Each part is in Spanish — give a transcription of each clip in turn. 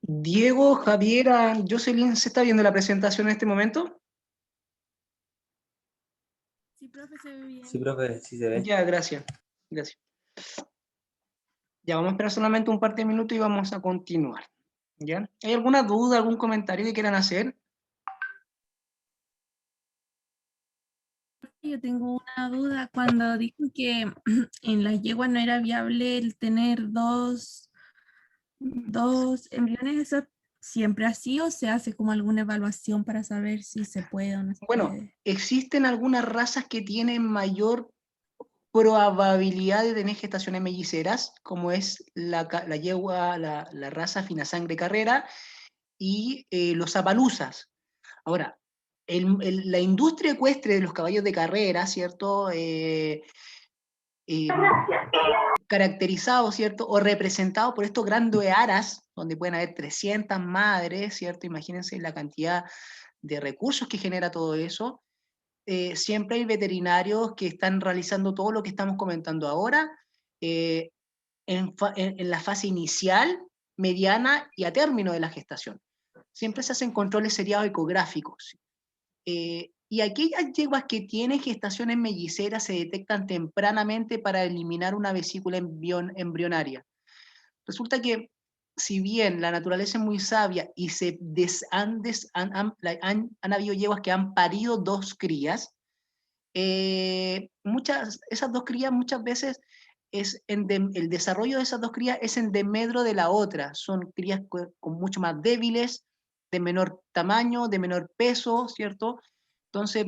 Diego, Javiera, Jocelyn, ¿se está viendo la presentación en este momento? Sí, profe, se ve bien. Sí, profe, sí se ve. Ya, gracias. Gracias. Ya, vamos a esperar solamente un par de minutos y vamos a continuar. ¿Ya? ¿Hay alguna duda, algún comentario que quieran hacer? Yo tengo una duda. Cuando dijo que en la yegua no era viable el tener dos embriones, ¿eso siempre así o se hace como alguna evaluación para saber si se puede o no se Bueno, puede? existen algunas razas que tienen mayor probabilidad de tener gestaciones melliceras, como es la yegua, la raza fina sangre carrera y los apaluzas. Ahora, la industria ecuestre de los caballos de carrera, ¿cierto? Caracterizado, ¿cierto? O representado por estos grandes aras, donde pueden haber 300 madres, ¿cierto? Imagínense la cantidad de recursos que genera todo eso. Siempre hay veterinarios que están realizando todo lo que estamos comentando ahora en la fase inicial, mediana y a término de la gestación. Siempre se hacen controles seriados ecográficos. Y aquellas yeguas que tienen gestaciones melliceras se detectan tempranamente para eliminar una vesícula embrionaria. Resulta que, si bien la naturaleza es muy sabia y han habido yeguas que han parido dos crías, esas dos crías muchas veces el desarrollo de esas dos crías es en desmedro de la otra. Son crías con mucho más débiles, de menor tamaño, de menor peso, ¿cierto? Entonces,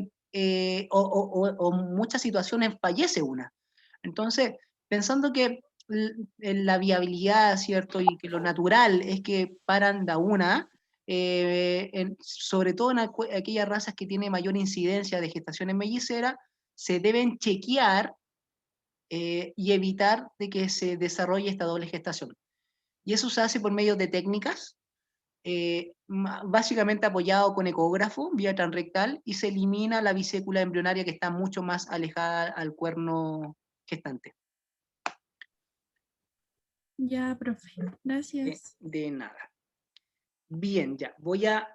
o muchas situaciones fallece una. Entonces, pensando que en la viabilidad, ¿cierto? Y que lo natural es que paran da una, sobre todo en aquellas razas que tienen mayor incidencia de gestaciones melliceras, se deben chequear y evitar de que se desarrolle esta doble gestación. Y eso se hace por medio de técnicas, básicamente apoyado con ecógrafo, vía transrectal, y se elimina la vesícula embrionaria que está mucho más alejada al cuerno gestante. Ya, profe. Gracias. De nada. Bien, ya, voy a...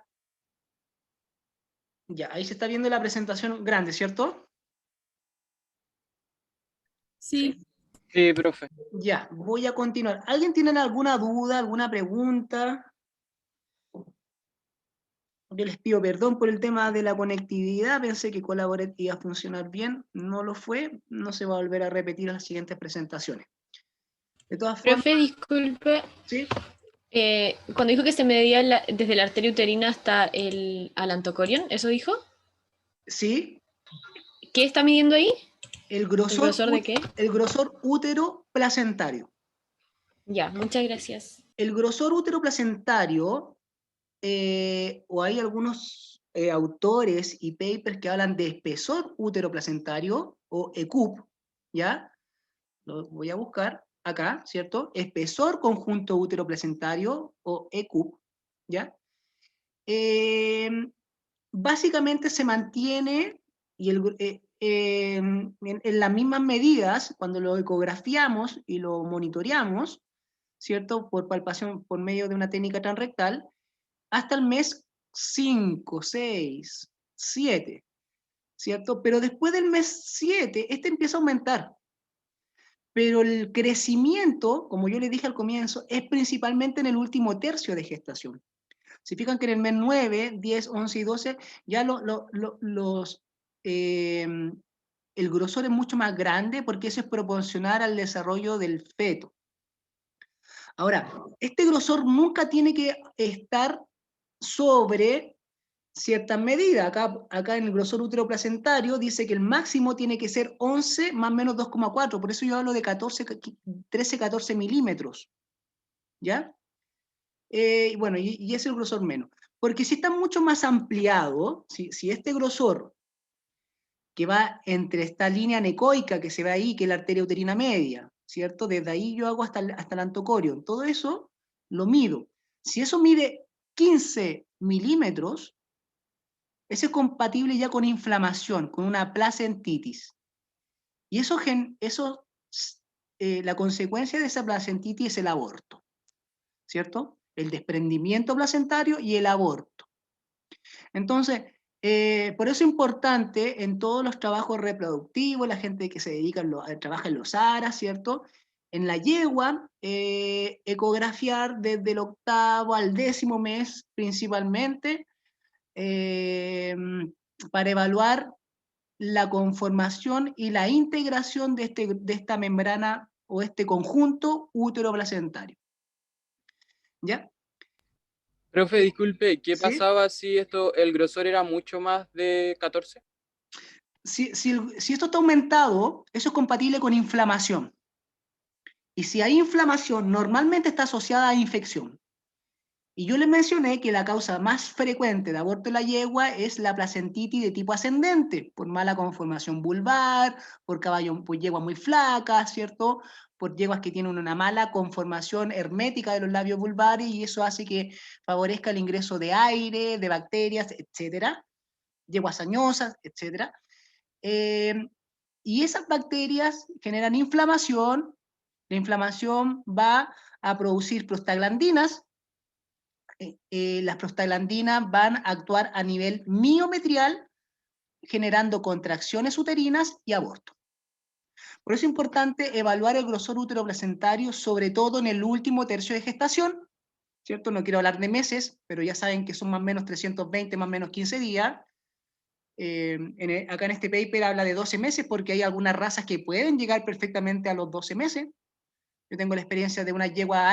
Ya, ahí se está viendo la presentación grande, ¿cierto? Sí. Sí, profe. Ya, voy a continuar. ¿Alguien tiene alguna duda, alguna pregunta? Yo les pido perdón por el tema de la conectividad, pensé que Collaborate iba a funcionar bien, no lo fue, no se va a volver a repetir en las siguientes presentaciones. De todas formas, Profe, disculpe, ¿sí? cuando dijo que se medía desde la arteria uterina hasta el alantocorion, ¿eso dijo? ¿Sí? ¿Qué está midiendo ahí? El ¿El grosor, grosor de qué? el grosor útero placentario. Ya, muchas gracias. El grosor útero placentario, o hay algunos autores y papers que hablan de espesor útero placentario, o ECUP, ¿ya? Lo voy a buscar acá, ¿cierto? Espesor conjunto útero placentario, o ECUP, ¿ya? Básicamente se mantiene y en las mismas medidas, cuando lo ecografiamos y lo monitoreamos, ¿cierto? Por palpación, por medio de una técnica transrectal, hasta el mes 5, 6, 7, ¿cierto? Pero después del mes 7, este empieza a aumentar. Pero el crecimiento, como yo les dije al comienzo, es principalmente en el último tercio de gestación. Se fijan que en el mes 9, 10, 11 y 12 ya los el grosor es mucho más grande porque eso es proporcional al desarrollo del feto. Ahora, este grosor nunca tiene que estar sobre ciertas medidas. Acá en el grosor útero-placentario dice que el máximo tiene que ser 11 más o menos 2,4, por eso yo hablo de 13-14 milímetros, ¿ya? Bueno, y es el grosor menos. Porque si está mucho más ampliado, si este grosor que va entre esta línea anecoica que se ve ahí, que es la arteria uterina media, ¿cierto? Desde ahí yo hago hasta el antocorio. Todo eso lo mido. Si eso mide 15 milímetros, eso es compatible ya con inflamación, con una placentitis. Y la consecuencia de esa placentitis es el aborto, ¿cierto? El desprendimiento placentario y el aborto. Entonces, por eso es importante en todos los trabajos reproductivos, la gente que se dedica trabaja en los aras, ¿cierto? En la yegua, ecografiar desde el 8º al 10º mes principalmente, para evaluar la conformación y la integración de esta membrana o este conjunto útero-placentario. ¿Ya? Profe, disculpe, ¿qué ¿Sí? pasaba si el grosor era mucho más de 14? Si esto está aumentado, eso es compatible con inflamación. Y si hay inflamación, normalmente está asociada a infección. Y yo les mencioné que la causa más frecuente de aborto en la yegua es la placentitis de tipo ascendente, por mala conformación vulvar, por yeguas muy flacas, ¿cierto? Por yeguas que tienen una mala conformación hermética de los labios vulvares, y eso hace que favorezca el ingreso de aire, de bacterias, etcétera, yeguas añosas, etcétera. Y esas bacterias generan inflamación, la inflamación va a producir prostaglandinas, las prostaglandinas van a actuar a nivel miometrial, generando contracciones uterinas y aborto. Por eso es importante evaluar el grosor útero-placentario, sobre todo en el último tercio de gestación, ¿cierto? No quiero hablar de meses, pero ya saben que son más o menos 320, más o menos 15 días. Acá en este paper habla de 12 meses porque hay algunas razas que pueden llegar perfectamente a los 12 meses. Yo tengo la experiencia de una yegua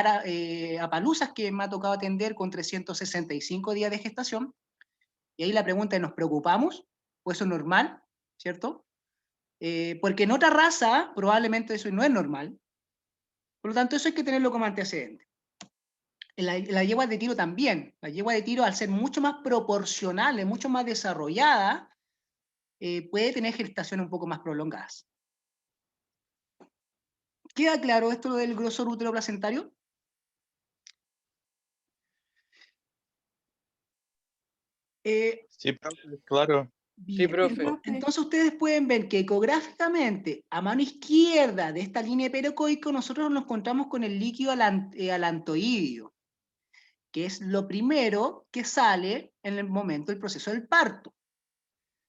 apaluzas que me ha tocado atender con 365 días de gestación. Y ahí la pregunta es, ¿nos preocupamos? ¿O eso es normal? ¿Cierto? Porque en otra raza probablemente eso no es normal. Por lo tanto, eso hay que tenerlo como antecedente. En la yegua de tiro también. La yegua de tiro, al ser mucho más proporcional, mucho más desarrollada, puede tener gestaciones un poco más prolongadas. ¿Queda claro esto del grosor útero-placentario? Sí, profe, claro. Sí, Bien. profe. Entonces ustedes pueden ver que ecográficamente, a mano izquierda de esta línea hiperecoica, nosotros nos encontramos con el líquido alantoidio, que es lo primero que sale en el momento del proceso del parto,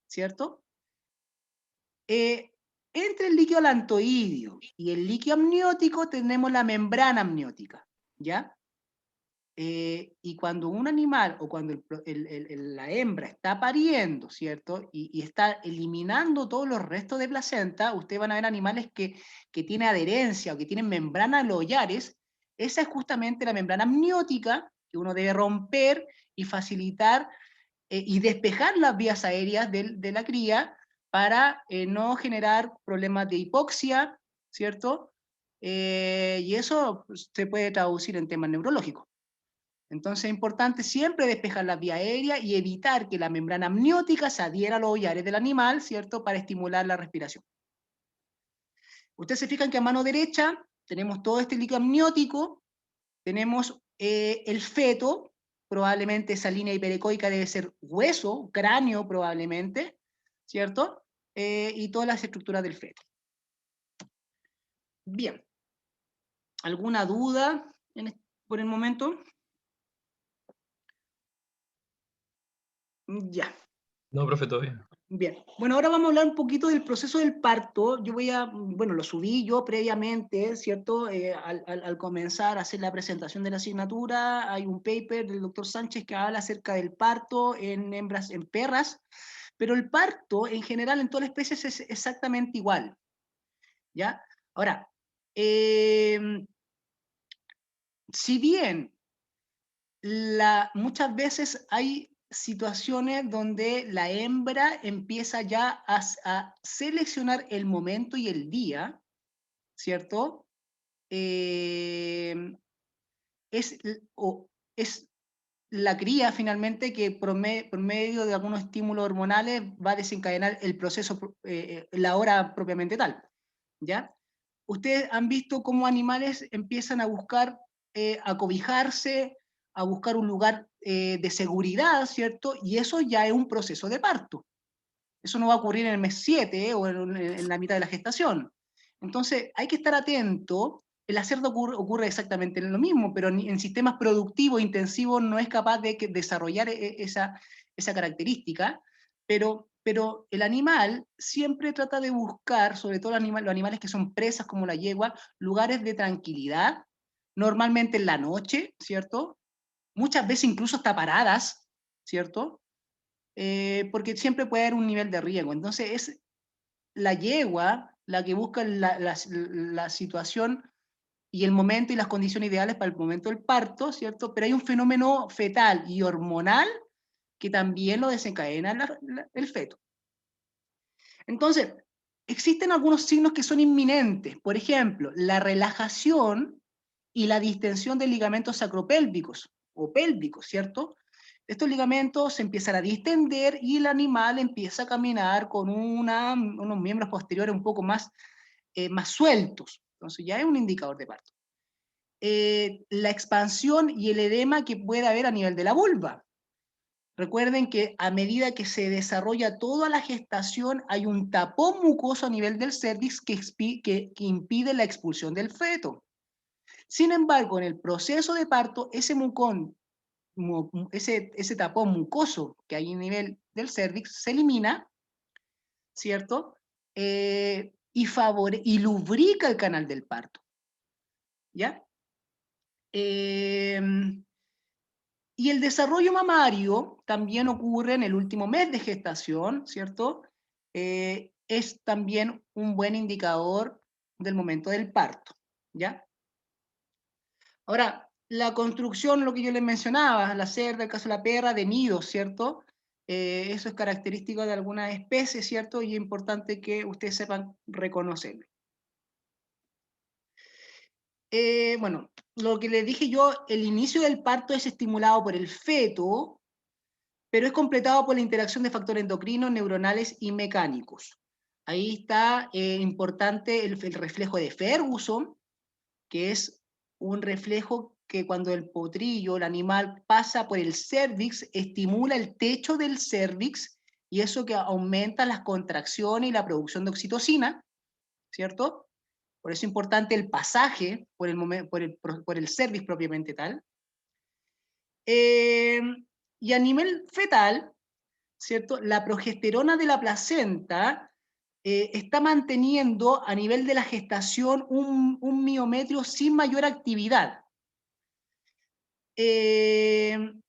¿cierto? Entre el líquido alantoidio y el líquido amniótico tenemos la membrana amniótica, ¿ya? Y cuando un animal o cuando la hembra está pariendo, ¿cierto? Y está eliminando todos los restos de placenta, ustedes van a ver animales que tienen adherencia o que tienen membrana loyares. Esa es justamente la membrana amniótica que uno debe romper y facilitar y despejar las vías aéreas de la cría para no generar problemas de hipoxia, ¿cierto? Y eso pues, se puede traducir en temas neurológicos. Entonces es importante siempre despejar la vía aérea y evitar que la membrana amniótica se adhiera a los hollares del animal, ¿cierto? Para estimular la respiración. Ustedes se fijan que a mano derecha tenemos todo este líquido amniótico, tenemos el feto, probablemente esa línea hiperecoica debe ser hueso, cráneo probablemente, ¿cierto? Y todas las estructuras del feto. Bien. ¿Alguna duda por el momento? Ya. No, profe, todo bien. Bien, bueno, ahora vamos a hablar un poquito del proceso del parto. Bueno, lo subí yo previamente, ¿cierto? Al comenzar a hacer la presentación de la asignatura, hay un paper del doctor Sánchez que habla acerca del parto en hembras, en perras, Pero el parto, en general, en todas las especies es exactamente igual, ¿ya? Ahora, si bien muchas veces hay situaciones donde la hembra empieza ya a seleccionar el momento y el día, ¿cierto? Es la cría finalmente que por medio de algunos estímulos hormonales va a desencadenar el proceso, la hora propiamente tal, ¿ya? Ustedes han visto cómo animales empiezan a buscar acobijarse, a buscar un lugar de seguridad, ¿cierto? Y eso ya es un proceso de parto. Eso no va a ocurrir en el mes 7 o en la mitad de la gestación. Entonces, hay que estar atento. El acerto ocurre exactamente lo mismo, pero en sistemas productivos intensivos no es capaz de desarrollar esa característica, pero el animal siempre trata de buscar, sobre todo los animales que son presas como la yegua, lugares de tranquilidad, normalmente en la noche, ¿cierto? Muchas veces incluso hasta paradas, ¿cierto? Porque siempre puede haber un nivel de riesgo. Entonces es la yegua la que busca la situación y el momento y las condiciones ideales para el momento del parto, ¿cierto? Pero hay un fenómeno fetal y hormonal que también lo desencadena el feto. Entonces, existen algunos signos que son inminentes. Por ejemplo, la relajación y la distensión de ligamentos sacropélvicos o pélvicos, ¿cierto? Estos ligamentos se empiezan a distender y el animal empieza a caminar con unos miembros posteriores un poco más sueltos. Entonces ya es un indicador de parto. La expansión y el edema que puede haber a nivel de la vulva. Recuerden que a medida que se desarrolla toda la gestación, hay un tapón mucoso a nivel del cervix que impide la expulsión del feto. Sin embargo, en el proceso de parto, ese tapón mucoso que hay a nivel del cervix se elimina, ¿cierto? Y lubrica el canal del parto, ¿ya? Y el desarrollo mamario también ocurre en el último mes de gestación, ¿cierto? Es también un buen indicador del momento del parto, ¿ya? Ahora, la construcción, lo que yo les mencionaba, la cerda, el caso de la perra, de nidos, ¿cierto? Eso es característico de algunas especies, ¿cierto? Y es importante que ustedes sepan reconocerlo. Bueno, lo que les dije yo, el inicio del parto es estimulado por el feto, pero es completado por la interacción de factores endocrinos, neuronales y mecánicos. Ahí está importante el reflejo de Ferguson, que es un reflejo que cuando el potrillo, el animal, pasa por el cervix, estimula el techo del cervix, y eso que aumenta las contracciones y la producción de oxitocina, ¿cierto? Por eso es importante el pasaje por el cervix propiamente tal. Y a nivel fetal, ¿cierto? La progesterona de la placenta está manteniendo a nivel de la gestación un miometrio sin mayor actividad. Pero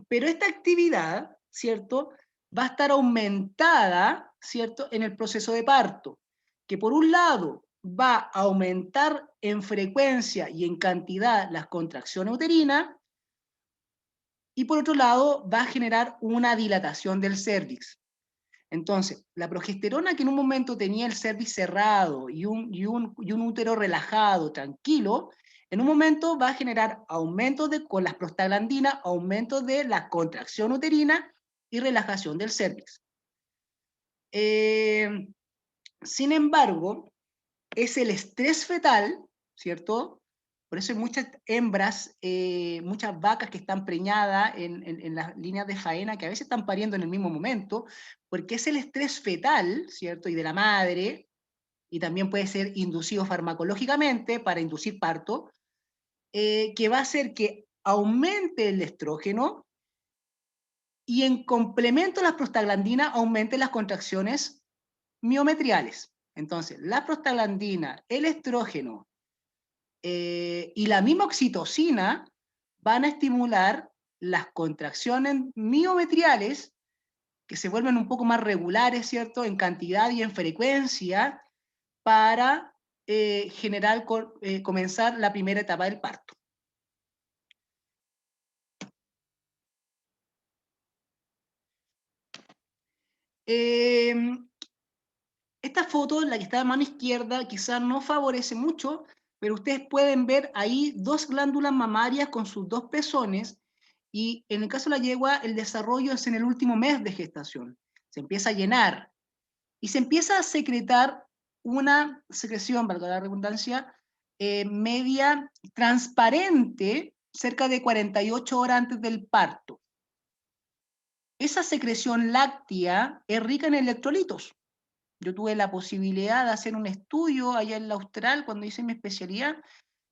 esta actividad, ¿cierto? Va a estar aumentada, ¿cierto? En el proceso de parto, que por un lado va a aumentar en frecuencia y en cantidad las contracciones uterinas, y por otro lado va a generar una dilatación del cervix. Entonces, la progesterona que en un momento tenía el cervix cerrado y un útero relajado, tranquilo, en un momento va a generar aumentos con las prostaglandinas, aumentos de la contracción uterina y relajación del cervix. Sin embargo, es el estrés fetal, ¿cierto? Por eso hay muchas hembras, muchas vacas que están preñadas en las líneas de faena, que a veces están pariendo en el mismo momento, porque es el estrés fetal, ¿cierto? Y de la madre, y también puede ser inducido farmacológicamente para inducir parto, que va a hacer que aumente el estrógeno y en complemento a las prostaglandinas aumenten las contracciones miometriales. Entonces, la prostaglandina, el estrógeno, y la misma oxitocina van a estimular las contracciones miometriales que se vuelven un poco más regulares, ¿cierto?, en cantidad y en frecuencia, para comenzar la primera etapa del parto. Esta foto, la que está a mano izquierda, quizás no favorece mucho, pero ustedes pueden ver ahí dos glándulas mamarias con sus dos pezones, y en el caso de la yegua, el desarrollo es en el último mes de gestación. Se empieza a llenar, y se empieza a secretar una secreción, valga la redundancia, media transparente, cerca de 48 horas antes del parto. Esa secreción láctea es rica en electrolitos. Yo tuve la posibilidad de hacer un estudio allá en la Austral, cuando hice mi especialidad,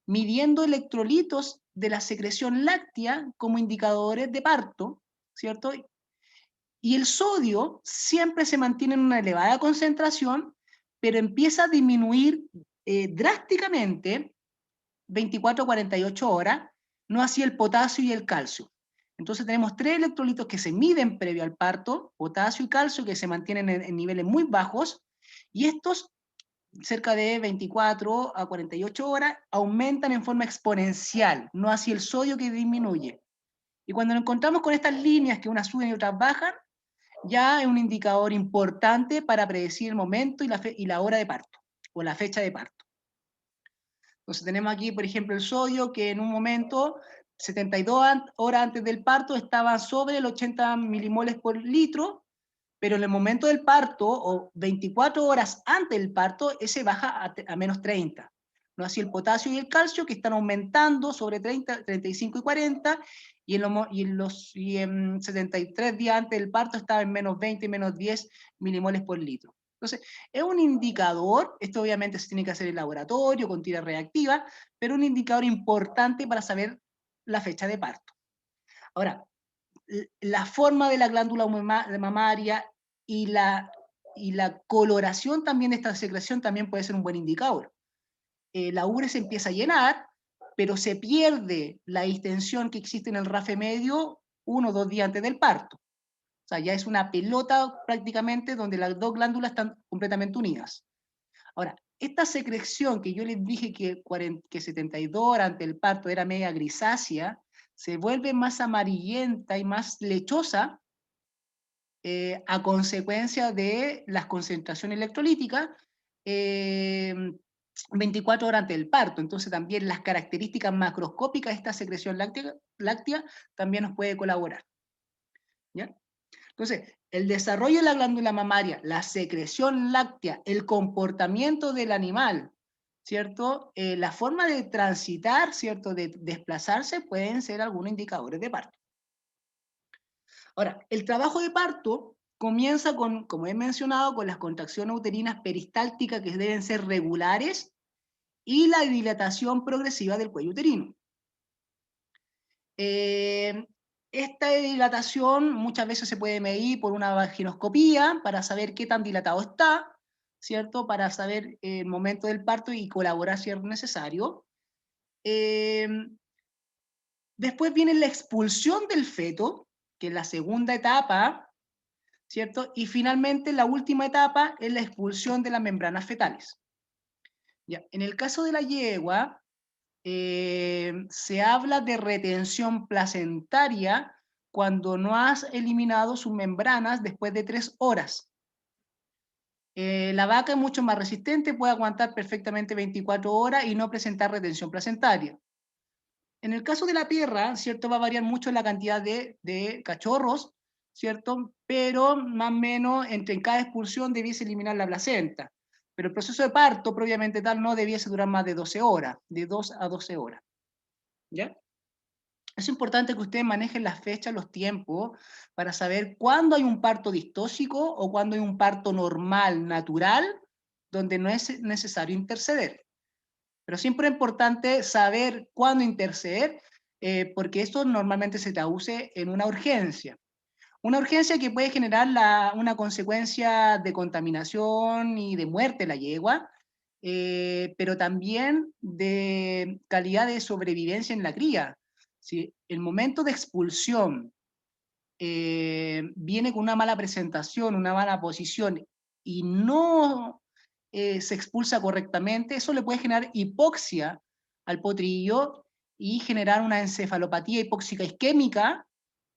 midiendo electrolitos de la secreción láctea como indicadores de parto, ¿cierto? Y el sodio siempre se mantiene en una elevada concentración, pero empieza a disminuir drásticamente 24 a 48 horas, no así el potasio y el calcio. Entonces tenemos tres electrolitos que se miden previo al parto, potasio y calcio, que se mantienen en niveles muy bajos, y estos, cerca de 24 a 48 horas, aumentan en forma exponencial, no así el sodio, que disminuye. Y cuando nos encontramos con estas líneas, que unas suben y otras bajan, ya es un indicador importante para predecir el momento y la hora de parto, o la fecha de parto. Entonces tenemos aquí, por ejemplo, el sodio, que en un momento, 72 horas antes del parto, estaba sobre el 80 milimoles por litro, pero en el momento del parto, o 24 horas antes del parto, ese baja a menos 30. ¿No? Así el potasio y el calcio, que están aumentando sobre 30, 35 y 40, y en 73 días antes del parto estaba en menos 20, menos 10 milimoles por litro. Entonces, es un indicador, esto obviamente se tiene que hacer en laboratorio, con tira reactiva, pero un indicador importante para saber la fecha de parto. Ahora, la forma de la glándula mamaria y la coloración también de esta secreción también puede ser un buen indicador. La ubre se empieza a llenar, pero se pierde la distensión que existe en el rafe medio 1 o 2 días antes del parto. O sea, ya es una pelota prácticamente donde las dos glándulas están completamente unidas. Ahora, esta secreción que yo les dije que 72 horas antes del parto era media grisácea, se vuelve más amarillenta y más lechosa a consecuencia de las concentraciones electrolíticas 24 horas antes del parto. Entonces también las características macroscópicas de esta secreción láctea también nos puede colaborar. ¿Ya? Entonces, el desarrollo de la glándula mamaria, la secreción láctea, el comportamiento del animal, ¿cierto? La forma de transitar, ¿cierto? De desplazarse, pueden ser algunos indicadores de parto. Ahora, el trabajo de parto comienza con, como he mencionado, con las contracciones uterinas peristálticas, que deben ser regulares, y la dilatación progresiva del cuello uterino. Esta dilatación muchas veces se puede medir por una vaginoscopía para saber qué tan dilatado está, ¿cierto? Para saber el momento del parto y colaborar si es necesario. Después viene la expulsión del feto, que es la segunda etapa, ¿cierto? Y finalmente la última etapa es la expulsión de las membranas fetales. Ya, en el caso de la yegua, se habla de retención placentaria cuando no has eliminado sus membranas después de 3 horas. La vaca es mucho más resistente, puede aguantar perfectamente 24 horas y no presentar retención placentaria. En el caso de la perra, ¿cierto? Va a variar mucho la cantidad de cachorros, ¿cierto? Pero más o menos en cada expulsión debiese eliminar la placenta. Pero el proceso de parto, propiamente tal, no debiese durar más de 12 horas, de 2 a 12 horas. ¿Ya? Es importante que ustedes manejen las fechas, los tiempos, para saber cuándo hay un parto distóxico o cuándo hay un parto normal, natural, donde no es necesario interceder. Pero siempre es importante saber cuándo interceder, porque esto normalmente se traduce en una urgencia. Una urgencia que puede generar una consecuencia de contaminación y de muerte de la yegua, pero también de calidad de sobrevivencia en la cría. ¿Sí? El momento de expulsión viene con una mala presentación, una mala posición, y no se expulsa correctamente, eso le puede generar hipoxia al potrillo y generar una encefalopatía hipóxica isquémica,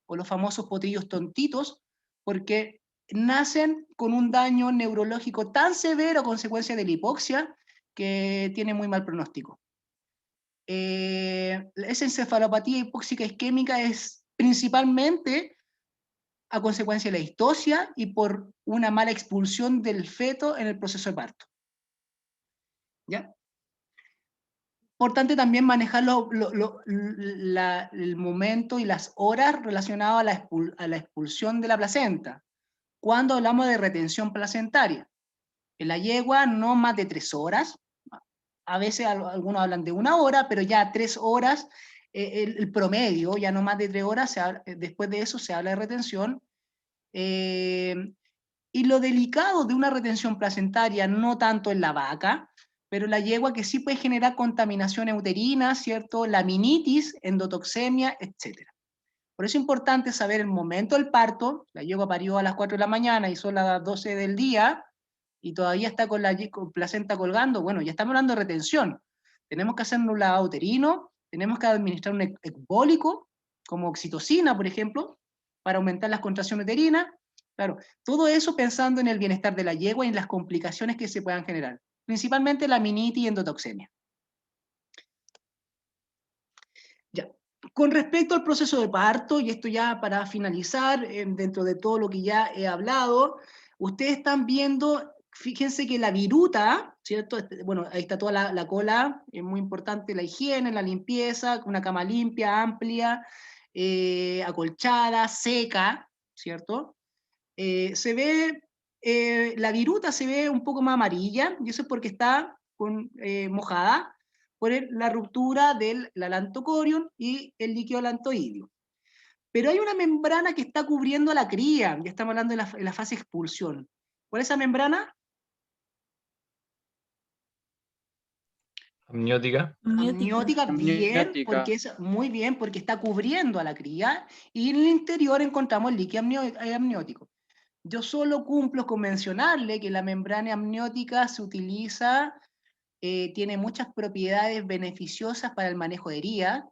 o los famosos potrillos tontitos, porque nacen con un daño neurológico tan severo a consecuencia de la hipoxia que tiene muy mal pronóstico. Esa encefalopatía hipóxica isquémica es principalmente a consecuencia de la histosia y por una mala expulsión del feto en el proceso de parto. ¿Ya? Importante también manejar el momento y las horas relacionadas a la expulsión de la placenta. Cuando hablamos de retención placentaria, en la yegua no más de 3 horas, a veces algunos hablan de 1 hora, pero ya 3 horas, el promedio, ya no más de 3 horas, después de eso se habla de retención. Y lo delicado de una retención placentaria, no tanto en la vaca, pero la yegua que sí puede generar contaminación uterina, ¿cierto? Laminitis, endotoxemia, etc. Por eso es importante saber el momento del parto. La yegua parió a las 4 de la mañana y son las 12 del día, y todavía está con la placenta colgando. Bueno, ya estamos hablando de retención. Tenemos que hacer un lavado uterino, tenemos que administrar un ecbólico, como oxitocina, por ejemplo, para aumentar las contracciones uterinas. Claro, todo eso pensando en el bienestar de la yegua y en las complicaciones que se puedan generar, principalmente la laminitis y endotoxemia. Ya. Con respecto al proceso de parto, y esto ya para finalizar, dentro de todo lo que ya he hablado, ustedes están viendo, fíjense que la viruta, ¿cierto? Bueno, ahí está toda la cola, es muy importante la higiene, la limpieza, una cama limpia, amplia, acolchada, seca, ¿cierto? Se ve, la viruta se ve un poco más amarilla, y eso es porque está mojada por la ruptura del alantocorion y el líquido alantoideo. Pero hay una membrana que está cubriendo a la cría, ya estamos hablando de la fase de expulsión. ¿Cuál es esa membrana? Amniótica. Amniótica, bien, porque es muy bien, porque está cubriendo a la cría, y en el interior encontramos el líquido amniótico. Yo solo cumplo con mencionarle que la membrana amniótica se utiliza, tiene muchas propiedades beneficiosas para el manejo de heridas,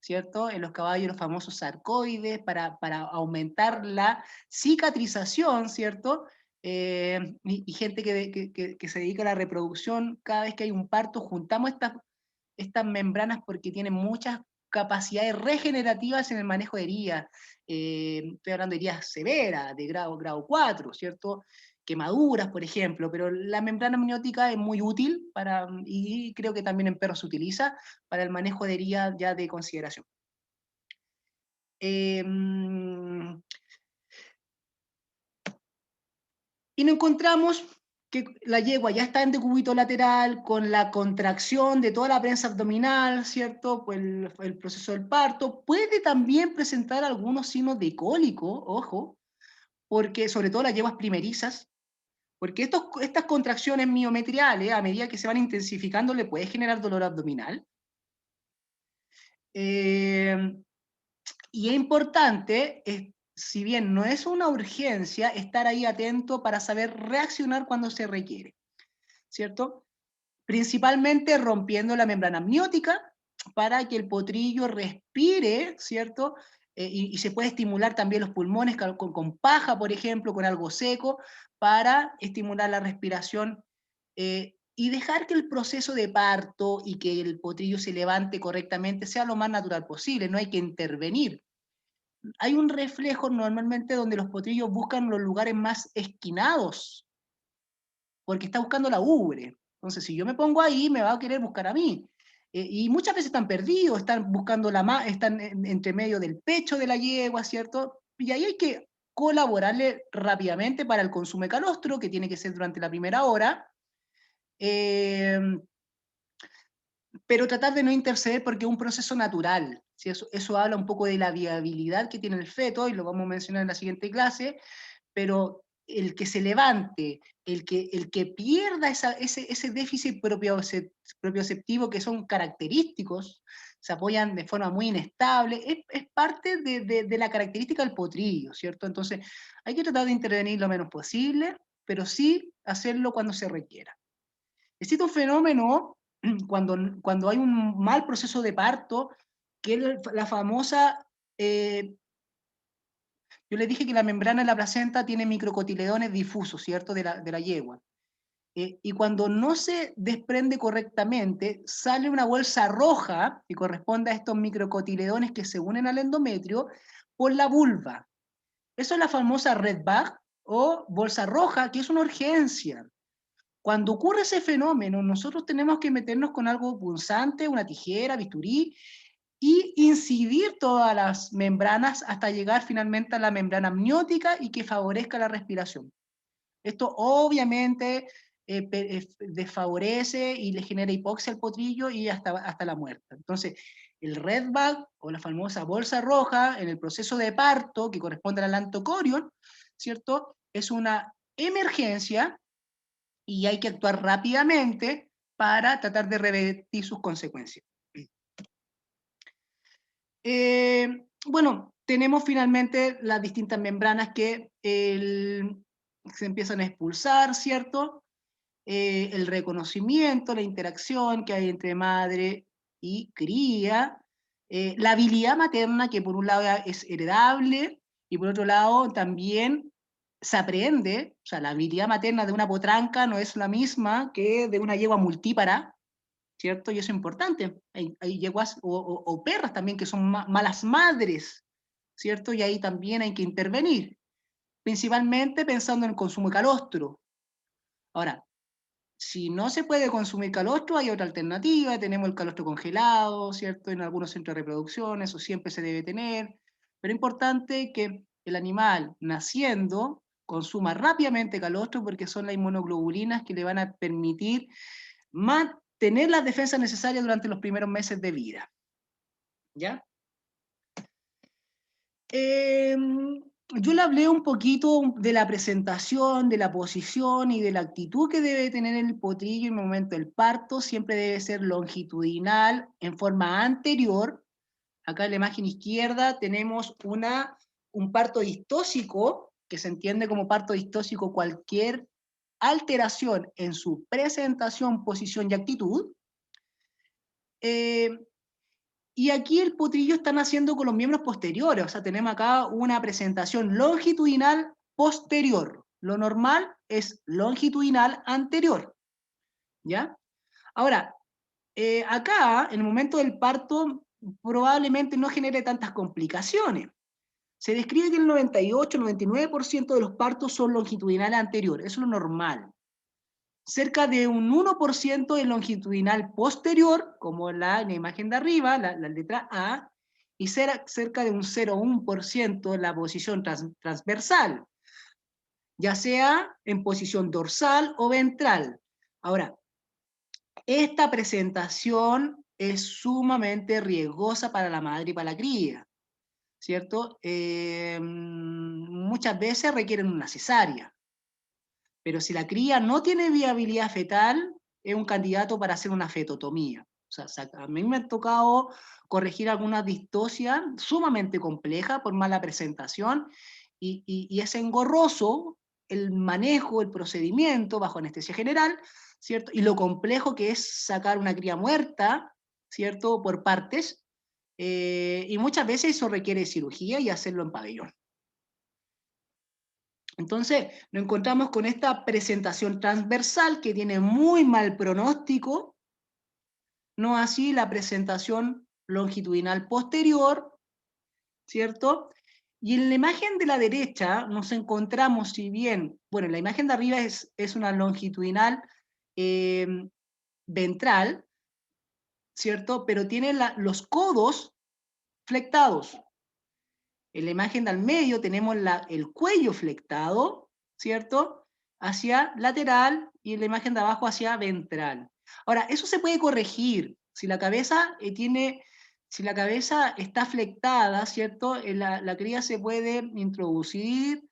¿cierto? En los caballos los famosos sarcoides, para aumentar la cicatrización, ¿cierto? Y gente que se dedica a la reproducción, cada vez que hay un parto, juntamos estas membranas porque tienen muchas capacidades regenerativas en el manejo de heridas. Estoy hablando de heridas severas, de grado 4, ¿cierto? Quemaduras, por ejemplo, pero la membrana amniótica es muy útil y creo que también en perros se utiliza para el manejo de heridas ya de consideración. Y nos encontramos que la yegua ya está en decúbito lateral, con la contracción de toda la prensa abdominal, ¿cierto? Pues el proceso del parto. Puede también presentar algunos signos de cólico, ojo, porque sobre todo las yeguas primerizas, porque estas contracciones miometriales, a medida que se van intensificando, le puede generar dolor abdominal. Y es importante, si bien no es una urgencia, estar ahí atento para saber reaccionar cuando se requiere, ¿cierto? Principalmente rompiendo la membrana amniótica para que el potrillo respire, ¿cierto? Y se puede estimular también los pulmones con paja, por ejemplo, con algo seco, para estimular la respiración y dejar que el proceso de parto y que el potrillo se levante correctamente sea lo más natural posible, no hay que intervenir. Hay un reflejo normalmente donde los potrillos buscan los lugares más esquinados, porque está buscando la ubre. Entonces, si yo me pongo ahí, me va a querer buscar a mí. Y muchas veces están perdidos, están buscando están entre medio del pecho de la yegua, ¿cierto? Y ahí hay que colaborarle rápidamente para el consumo de calostro, que tiene que ser durante la primera hora, pero tratar de no interceder porque es un proceso natural. ¿Sí? Eso habla un poco de la viabilidad que tiene el feto, y lo vamos a mencionar en la siguiente clase, pero el que se levante, el que pierda ese déficit propioceptivo que son característicos, se apoyan de forma muy inestable, es parte de la característica del potrillo, ¿cierto? Entonces, hay que tratar de intervenir lo menos posible, pero sí hacerlo cuando se requiera. Existe un fenómeno cuando hay un mal proceso de parto, que es la famosa... yo les dije que la membrana de la placenta tiene microcotiledones difusos, ¿cierto? De la yegua. Y cuando no se desprende correctamente, sale una bolsa roja que corresponde a estos microcotiledones que se unen al endometrio por la vulva. Eso es la famosa red bag o bolsa roja, que es una urgencia. Cuando ocurre ese fenómeno, nosotros tenemos que meternos con algo punzante, una tijera, bisturí, y incidir todas las membranas hasta llegar finalmente a la membrana amniótica y que favorezca la respiración. Esto obviamente desfavorece y le genera hipoxia al potrillo y hasta la muerte. Entonces, el red bag o la famosa bolsa roja en el proceso de parto que corresponde al lantocorion, ¿cierto? Es una emergencia y hay que actuar rápidamente para tratar de revertir sus consecuencias. Bueno, tenemos finalmente las distintas membranas que se empiezan a expulsar, ¿cierto? El reconocimiento, la interacción que hay entre madre y cría, la habilidad materna, que por un lado es heredable, y por otro lado también se aprende, o sea, la habilidad materna de una potranca no es la misma que de una yegua multípara, ¿cierto? Y eso es importante. Hay yeguas o perras también que son malas madres, ¿cierto? Y ahí también hay que intervenir, principalmente pensando en el consumo de calostro. Ahora, si no se puede consumir calostro, hay otra alternativa, tenemos el calostro congelado, ¿cierto? En algunos centros de reproducción, eso siempre se debe tener, pero es importante que el animal naciendo consuma rápidamente calostro porque son las inmunoglobulinas que le van a permitir mantener las defensas necesarias durante los primeros meses de vida. ¿Ya? Yo le hablé un poquito de la presentación, de la posición y de la actitud que debe tener el potrillo en el momento del parto. Siempre debe ser longitudinal, en forma anterior. Acá en la imagen izquierda tenemos un parto distóxico, que se entiende como parto distóxico cualquier alteración en su presentación, posición y actitud. Y aquí el potrillo está naciendo con los miembros posteriores, o sea, tenemos acá una presentación longitudinal posterior. Lo normal es longitudinal anterior, ¿ya? Ahora, acá, en el momento del parto, probablemente no genere tantas complicaciones. Se describe que el 98-99% de los partos son longitudinales anteriores, eso es lo normal. Cerca de un 1% de longitudinal posterior, como en la imagen de arriba, la letra A, y cerca de un 0,1% en la posición transversal, ya sea en posición dorsal o ventral. Ahora, esta presentación es sumamente riesgosa para la madre y para la cría, ¿cierto? Muchas veces requieren una cesárea. Pero si la cría no tiene viabilidad fetal, es un candidato para hacer una fetotomía. O sea, a mí me ha tocado corregir alguna distosia sumamente compleja por mala presentación y es engorroso el manejo, el procedimiento bajo anestesia general, ¿cierto? Y lo complejo que es sacar una cría muerta, ¿cierto? Por partes, y muchas veces eso requiere cirugía y hacerlo en pabellón. Entonces, nos encontramos con esta presentación transversal que tiene muy mal pronóstico, no así la presentación longitudinal posterior, ¿cierto? Y en la imagen de la derecha nos encontramos, si bien, bueno, la imagen de arriba es una longitudinal ventral, ¿cierto? Pero tiene los codos flectados. En la imagen del medio tenemos el cuello flectado, ¿cierto? Hacia lateral y en la imagen de abajo hacia ventral. Ahora, eso se puede corregir. Si la cabeza está flectada, ¿cierto? La cría se puede introducir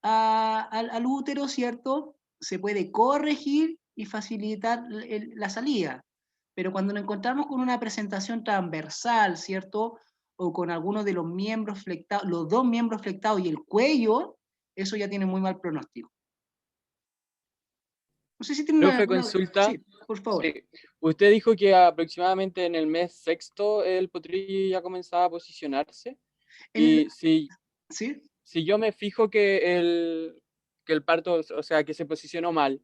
al útero, ¿cierto? Se puede corregir y facilitar la salida. Pero cuando nos encontramos con una presentación transversal, ¿cierto? O con alguno de los miembros flectados, los dos miembros flectados y el cuello, eso ya tiene muy mal pronóstico. No sé si tiene Profe, consulta. Sí, por favor. Sí. Usted dijo que aproximadamente en el mes sexto el potrillo ya comenzaba a posicionarse. Y si yo me fijo que el parto, o sea, que se posicionó mal,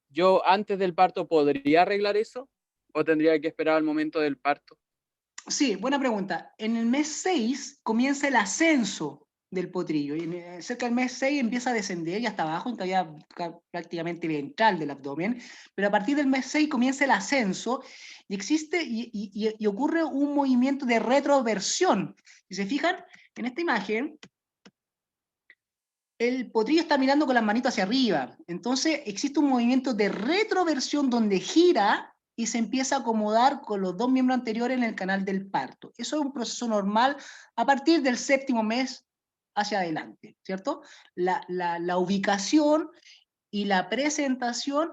¿yo antes del parto podría arreglar eso? ¿O tendría que esperar al momento del parto? Sí, buena pregunta. En el mes 6 comienza el ascenso del potrillo. Y cerca del mes 6 empieza a descender y hasta abajo, en cavidad prácticamente ventral del abdomen. Pero a partir del mes 6 comienza el ascenso y existe y ocurre un movimiento de retroversión. Si se fijan, en esta imagen, el potrillo está mirando con las manitos hacia arriba. Entonces existe un movimiento de retroversión donde gira y se empieza a acomodar con los dos miembros anteriores en el canal del parto. Eso es un proceso normal a partir del 7º mes hacia adelante, ¿cierto? La ubicación y la presentación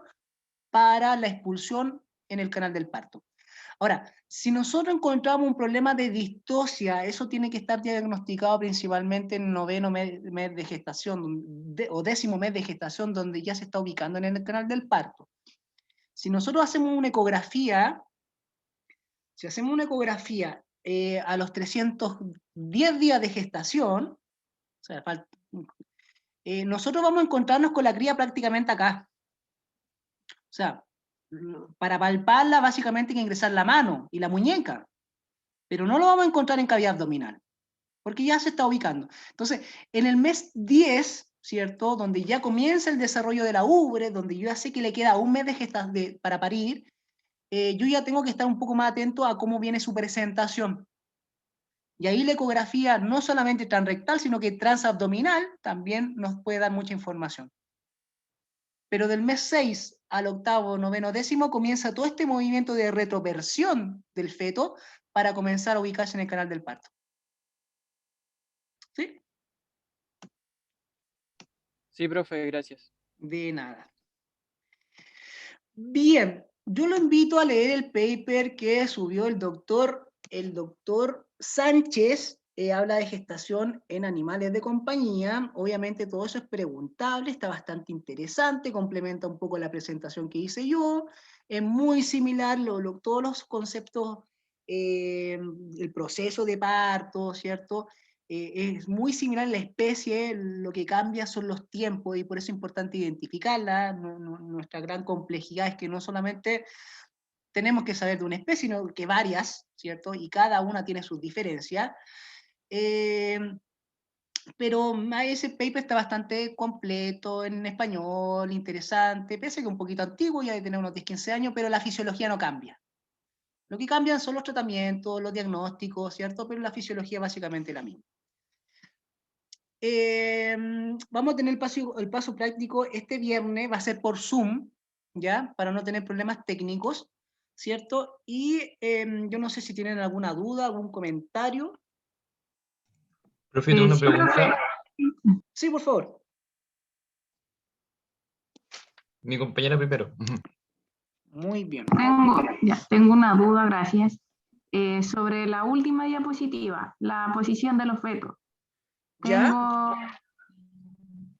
para la expulsión en el canal del parto. Ahora, si nosotros encontramos un problema de distocia, eso tiene que estar diagnosticado principalmente en 9º mes de gestación o 10º mes de gestación, donde ya se está ubicando en el canal del parto. Si nosotros hacemos una ecografía, a los 310 días de gestación, o sea, nosotros vamos a encontrarnos con la cría prácticamente acá. O sea, para palparla básicamente hay que ingresar la mano y la muñeca, pero no lo vamos a encontrar en cavidad abdominal, porque ya se está ubicando. Entonces, en el mes 10, ¿cierto? Donde ya comienza el desarrollo de la ubre, donde yo ya sé que le queda un mes para parir, yo ya tengo que estar un poco más atento a cómo viene su presentación. Y ahí la ecografía, no solamente transrectal, sino que transabdominal, también nos puede dar mucha información. Pero del mes 6 al 8º, 9º, 10º comienza todo este movimiento de retroversión del feto para comenzar a ubicarse en el canal del parto. ¿Sí? Sí, profe, gracias. De nada. Bien, yo lo invito a leer el paper que subió el doctor Sánchez. Habla de gestación en animales de compañía. Obviamente todo eso es preguntable, está bastante interesante, complementa un poco la presentación que hice yo. Es muy similar todos los conceptos, el proceso de parto, ¿cierto? Es muy similar en la especie, lo que cambia son los tiempos y por eso es importante identificarla. Nuestra gran complejidad es que no solamente tenemos que saber de una especie, sino que varias, ¿cierto? Y cada una tiene sus diferencias. Pero ese paper está bastante completo en español, interesante, pese a que un poquito antiguo, ya de tener unos 10-15 años, pero la fisiología no cambia. Lo que cambian son los tratamientos, los diagnósticos, ¿cierto? Pero la fisiología es básicamente la misma. Vamos a tener el paso práctico este viernes, va a ser por Zoom, ¿ya? Para no tener problemas técnicos, ¿cierto? Y yo no sé si tienen alguna duda, algún comentario. Profe, tengo una pregunta. Sí, por favor. Mi compañera primero. Muy bien. Tengo una duda, gracias. Sobre la última diapositiva, la posición de los fetos. Tengo,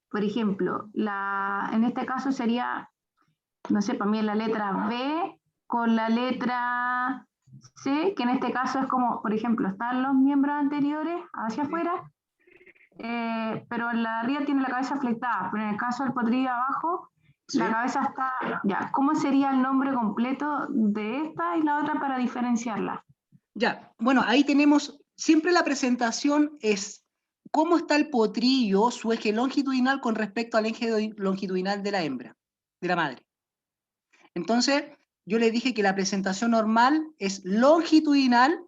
por ejemplo, en este caso sería, no sé, para mí la letra B con la letra C, que en este caso es como, por ejemplo, están los miembros anteriores hacia afuera, pero la de arriba tiene la cabeza flectada, pero en el caso del potrillo abajo, la cabeza está, ya, ¿cómo sería el nombre completo de esta y la otra para diferenciarla? Ya, bueno, ahí tenemos, siempre la presentación es cómo está el potrillo, su eje longitudinal con respecto al eje longitudinal de la hembra, de la madre. Entonces, yo le dije que la presentación normal es longitudinal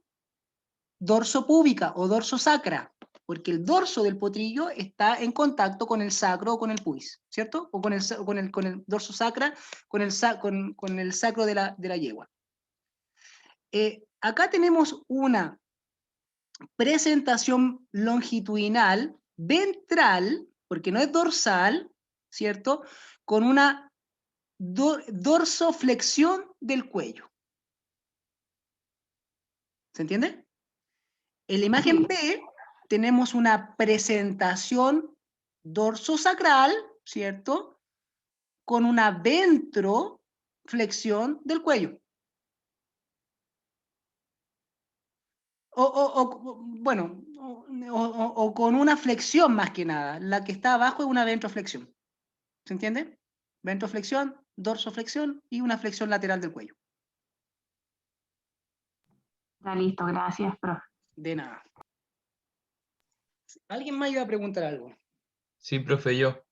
dorsopúbica o dorsosacra, porque el dorso del potrillo está en contacto con el sacro o con el pubis, ¿cierto? O con el dorso sacra, con el sacro de la yegua. Acá tenemos una presentación longitudinal ventral, porque no es dorsal, ¿cierto? Con una dorsoflexión del cuello. ¿Se entiende? En la imagen B tenemos una presentación dorsosacral, ¿cierto? Con una ventroflexión del cuello. Bueno, con una flexión más que nada. La que está abajo es una ventroflexión. ¿Se entiende? Ventroflexión, dorsoflexión y una flexión lateral del cuello. Ya listo, gracias, profe. De nada. ¿Alguien más iba a preguntar algo? Sí, profe, yo.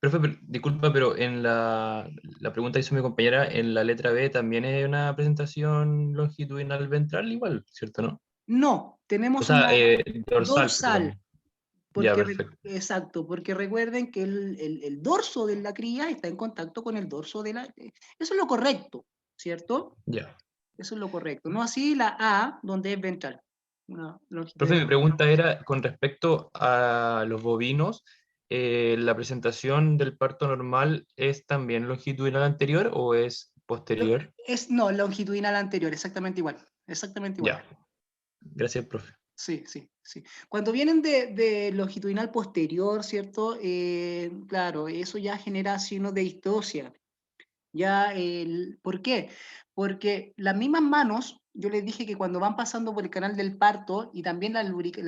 Profe, disculpa, pero en la pregunta que hizo mi compañera, en la letra B también es una presentación longitudinal ventral igual, ¿cierto, no? No, O tenemos sea, una dorsal, dorsal. perdón. Ya, Porque, perfecto. exacto, porque recuerden que el dorso de la cría está en contacto con el dorso de la... Eso es lo correcto, ¿cierto? Ya. Eso es lo correcto. No así la A, donde es ventral. Profe, mi pregunta era con respecto a los bovinos, ¿la presentación del parto normal es también longitudinal anterior o es posterior? No, longitudinal anterior, exactamente igual. Exactamente igual. Ya. Gracias, profe. Sí, sí, sí. Cuando vienen de longitudinal posterior, ¿cierto? Claro, eso ya genera signos de distosia. ¿Por qué? Porque las mismas manos, yo les dije que cuando van pasando por el canal del parto y también la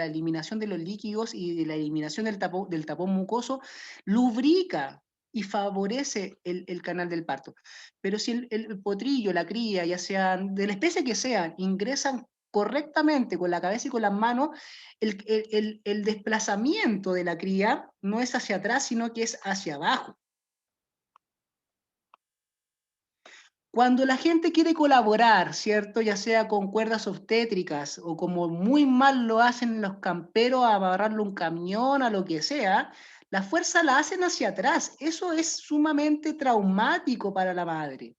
eliminación de los líquidos y de la eliminación del tapón mucoso, lubrica y favorece el canal del parto. Pero si el potrillo, la cría, ya sean de la especie que sean, ingresan correctamente con la cabeza y con las manos, el desplazamiento de la cría no es hacia atrás, sino que es hacia abajo. Cuando la gente quiere colaborar, ¿cierto? Ya sea con cuerdas obstétricas o como muy mal lo hacen los camperos a agarrarle un camión, a lo que sea, la fuerza la hacen hacia atrás. Eso es sumamente traumático para la madre.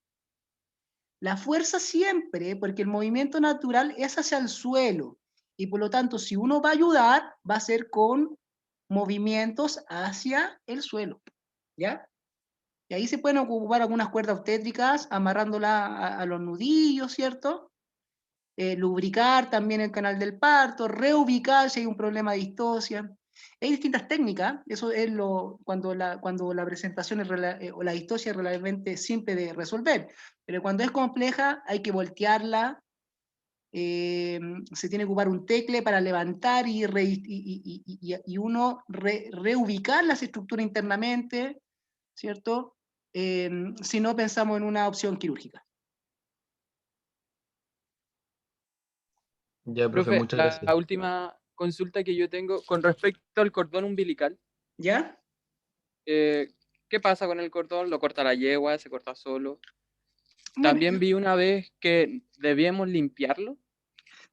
La fuerza siempre, porque el movimiento natural es hacia el suelo. Y por lo tanto, si uno va a ayudar, va a ser con movimientos hacia el suelo. ¿Ya? Y ahí se pueden ocupar algunas cuerdas obstétricas, amarrándola a los nudillos, ¿cierto? Lubricar también el canal del parto, reubicar si hay un problema de distosia. Hay distintas técnicas, eso es cuando la presentación o la distosia es relativamente simple de resolver, pero cuando es compleja hay que voltearla, se tiene que ocupar un tecle para levantar y uno reubicar las estructuras internamente, ¿cierto? Si no pensamos en una opción quirúrgica. Ya, profe, Profe, muchas la gracias. última consulta que yo tengo con respecto al cordón umbilical. ¿Ya? ¿Qué pasa con el cordón? ¿Lo corta la yegua? ¿Se corta solo? Bueno, También vi una vez que debíamos limpiarlo.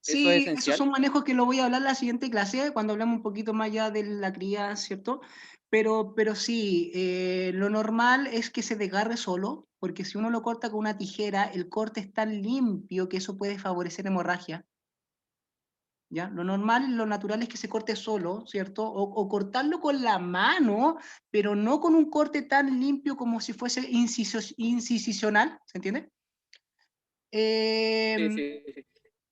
¿Eso es sí, esos esencial? son manejos que lo voy a hablar en la siguiente clase, cuando hablemos un poquito más ya de la cría, ¿cierto? Pero sí, lo normal es que se desgarre solo, porque si uno lo corta con una tijera, el corte es tan limpio que eso puede favorecer hemorragia. ¿Ya? Lo normal, lo natural es que se corte solo, ¿cierto? O cortarlo con la mano, pero no con un corte tan limpio como si fuese incisional, ¿se entiende? Sí, sí, sí.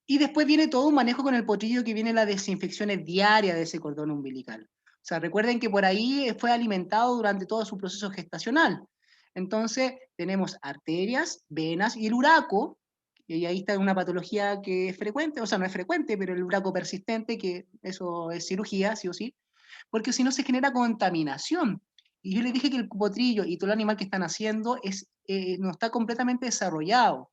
Y después viene todo un manejo con el potrillo que viene las desinfecciones diarias de ese cordón umbilical. O sea, recuerden que por ahí fue alimentado durante todo su proceso gestacional. Entonces, tenemos arterias, venas y el uraco, y ahí está una patología que es frecuente, o sea, no es frecuente, pero el uraco persistente, que eso es cirugía, sí o sí, porque si no se genera contaminación. Y yo les dije que el potrillo y todo el animal que están haciendo no está completamente desarrollado.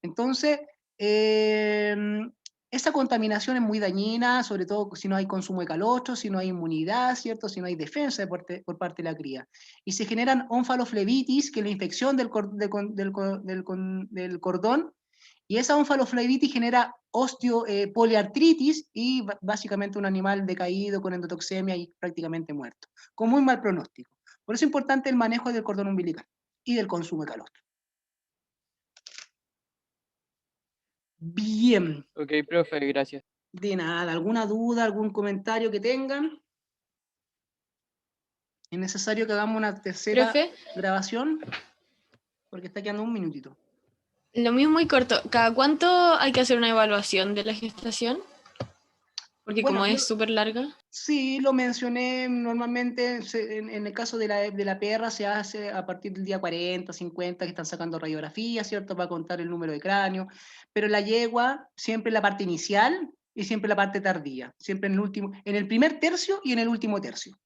Entonces, esa contaminación es muy dañina, sobre todo si no hay consumo de calostro, si no hay inmunidad, ¿cierto? Si no hay defensa por parte de la cría. Y se generan onfaloflebitis, que es la infección del cordón, y esa onfaloflebitis genera poliartritis y básicamente un animal decaído con endotoxemia y prácticamente muerto, con muy mal pronóstico. Por eso es importante el manejo del cordón umbilical y del consumo de calostro. Bien. Ok, profe, gracias. De nada, ¿alguna duda, algún comentario que tengan? ¿Es necesario que hagamos una tercera Profe, grabación? Porque está quedando un minutito. Lo mío es muy corto. ¿Cada cuánto hay que hacer una evaluación de la gestación? Porque Bueno, como es súper larga. Sí, lo mencioné normalmente, en el caso de la perra se hace a partir del día 40, 50, que están sacando radiografía, ¿cierto? Para contar el número de cráneo, pero la yegua siempre la parte inicial y siempre la parte tardía, siempre en el primer tercio y en el último tercio.